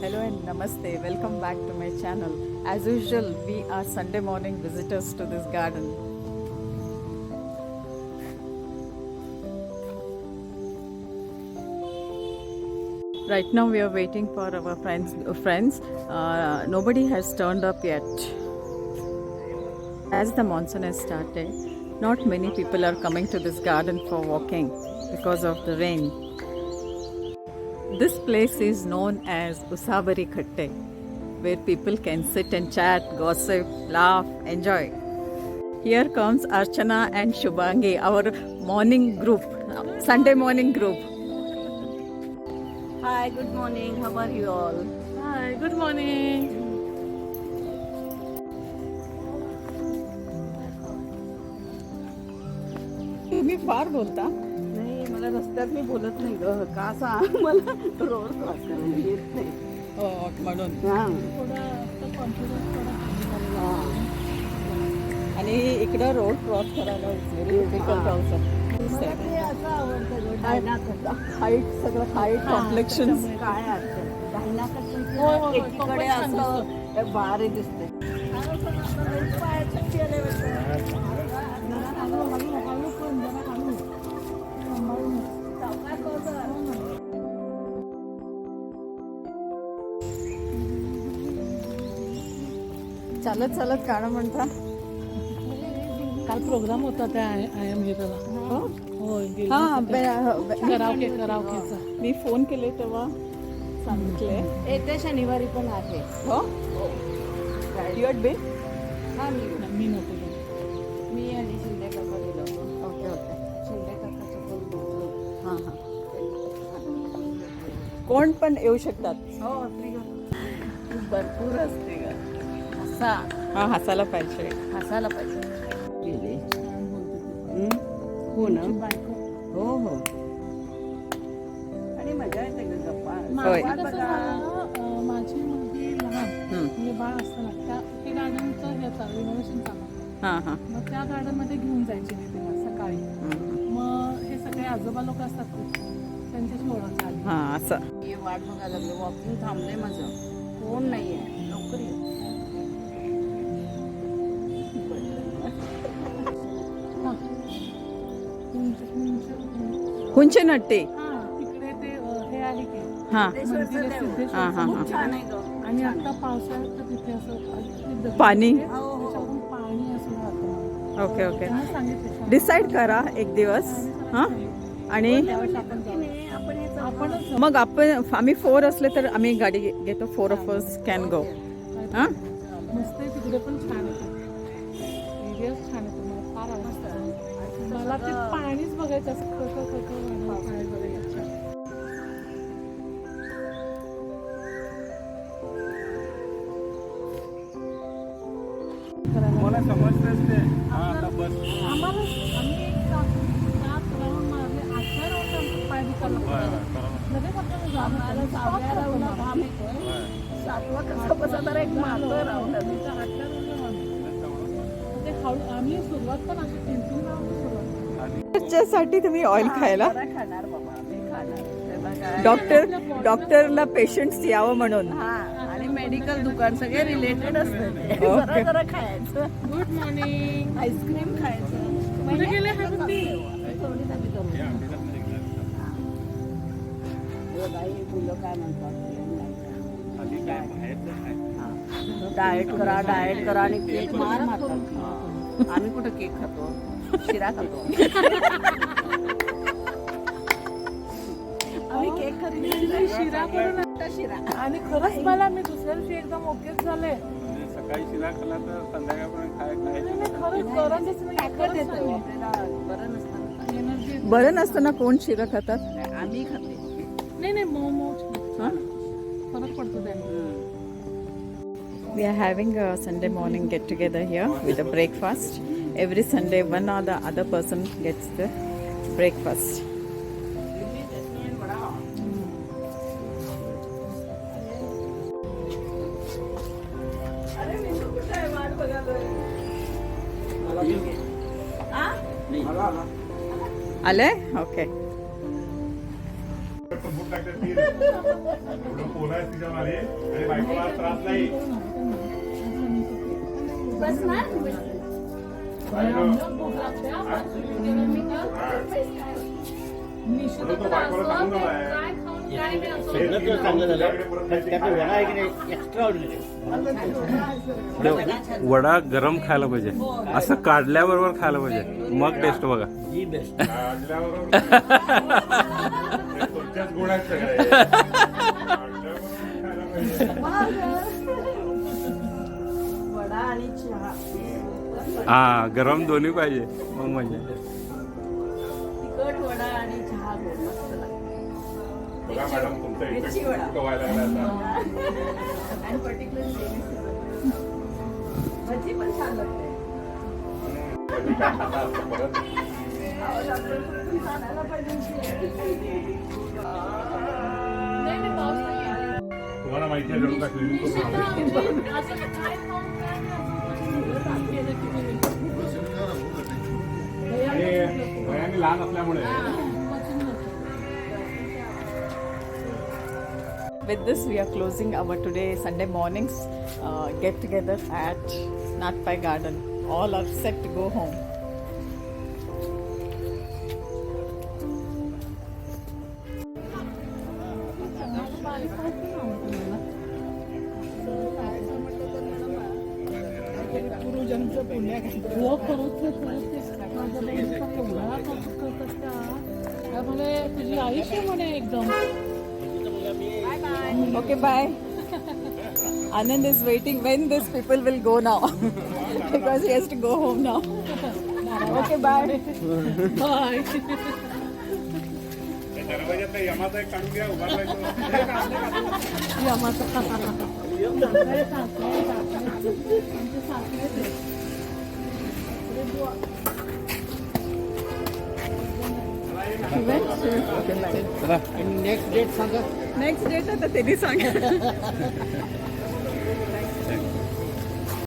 Hello and namaste. Welcome back to my channel. As usual, we are Sunday morning visitors to this garden. Right now we are waiting for our friends. Nobody has turned up yet. As the monsoon has started, not many people are coming to this garden for walking because of the rain. This place is known as Usabari Khatte, where people can sit and chat, gossip, laugh, enjoy. Here comes Archana and Shubhangi, our morning group, Sunday morning group. Hi, good morning. How are you all? Hi, good morning. तुम्ही फार बोलता. नाही मला रस्त्यात मी बोलत नाही ग का सांग मला रोड क्रॉस करायला येत नाही म्हणून. आणि इकडं रोड क्रॉस करायला डिफिकल्ट हाईट सगळं हाईट कॉम्प्लेक्शन काय एकीकडे असं भारी दिसते चालत चालत गाणं म्हणता. काल प्रोग्राम होता त्या आय एम हिरोला. कराओकेचा. मी फोन केले तेव्हा सांगितले. येत्या शनिवारी पण आहे. हो यू हॅड बीन. हा मी नव्हतो. मी आणि शिंदे काका गेलो. Okay okay. शिंदे काकाचं पण हां हां. कोण पण येऊ शकतात. हो भरपूर असते ग हसा हा हसायला पाहिजे. हसायला पाहिजे. गेले हो ना. हो हो आणि मजा येते ग गप्पा. होय. माझी मुलगी लहान म्हणजे बाळ असताना ते गार्डनचं हे चालू रिनोव्हेशन चालू. हां हां. मग त्या गार्डन मध्ये घेऊन जायची मी तेव्हा सकाळी. मग हे सगळे आजोबा लोक असतात त्यांच्याशी ओळख झाली. हां असं. हे वाट बघायला लागले. वॉकिंग थांबले माझं. कोण नाहीये लवकर ये. हुंचे नट्टे. तिकडे ते हे आहे की हां मंदिर आहे सिद्धेश्वर. हां हां खूप छान आहे ग. आणि आता पावसाळ्यात तर तिथे असं पाणी. त्याच्यावरून पाणी असं राहतं. Okay okay. त्यांना सांगितलं डिसाईड करा एक दिवस. हां आणि आपणच मग आम्ही 4 असले तर आम्ही गाडी घेतो. 4 of us कॅन गो. हां मस्त आहे. तिकडे पण छान आहे. एरियाच छान आहे. तुम्हाला फार आवडतं. मला ते पाणीच बघायचं असं खळखळ पाणी बघायचं. मला समजतेच ते. आता बस आम्हाला आम्ही एक 7 राऊंड मारले. 8 राऊंड आमचं पाय दुखायला लागलं. लगेच आपल्याला सातव्या राऊंडला घाम येतोय. सातवा कसा बसा तर एक मारतोय राऊंड. ते हळू आम्ही सुरुवात पण अशी 3 राऊंड सुरुवात. त्याच्यासाठी तुम्ही ऑइल खायला. खाणार बाबा मी खाणार. त्याला काय डॉक्टरला पेशंट्स यावं म्हणून. हा आणि मेडिकल दुकान सगळे रिलेटेड असते. जरा जरा खायचं. Good morning. आईस्क्रीम खायचं. कुठे गेले हे बुद्धी? मुलं काय म्हणतात आधी काय बाहेरचं काय डाएट करा आणि केक मारतात. आम्ही कुठं केक खातो. शिरा खातो. आम्ही केक खातो. शिरा करून शिरा. आणि खरंच मला मी दुसऱ्या दिवशी एकदम ओकेच झाले. म्हणजे सकाळी शिरा खाल्ला तर संध्याकाळपर्यंत नाही, खरंच गरजच नाही. ताकद येते आपल्याला. बरं नसतं. एनर्जी. बरं नसताना कोण शिरा खातात. आम्ही खाते. नाही मऊ हां. फरक पडतो त्याने. We are having a Sunday morning get together here with a breakfast. Every Sunday, one or the other person gets the breakfast. आले? Okay. फूट टाकतात ती एवढं पोला आहे तिच्या मागे आणि बायकोला त्रास नाही म्हणून तो बायकोला सांगून आलाय. वडा गरम खायला पाहिजे असं काढल्याबरोबर खायला पाहिजे मग टेस्ट बघा काढल्याबरोबर तुमच्याच गोड आहेत सगळे काढल्याबरोबर खायला पाहिजे. वडा आणि चहा हा गरम दोन्ही पाहिजे मग म्हणजे तिखट वडा आणि चहा गोड मस्त लागतो. बघा मॅडम तुमचा मिरची इफेक्ट वडा. व्हायला लागला आता. आणि पर्टिक्युलरली भजी पण छान लागते. कधी काय खाता असतं परत खायला पाहिजे. तुम्हाला माहिती आहे जरूर क्लिनिक करून आलो. आणि वयाने लहान असल्यामुळे With this, we are closing our today Sunday morning's get together at Natpai Garden. All are set to go home. हो खरंच माझ्या बहिणीचा एवढा कौतुक करतात त्या त्यामुळे तुझी आयुष्य म्हणे एकदम Okay, bye. Anand is waiting when these people will go now because he has to go home now. Okay, bye. Bye दरवाज्यात यमाचा एक काढून घ्या उभारलाय तो. यमाचा सासरे आमचे सासरेच आहेत. Next date आता त्यांनी सांगा.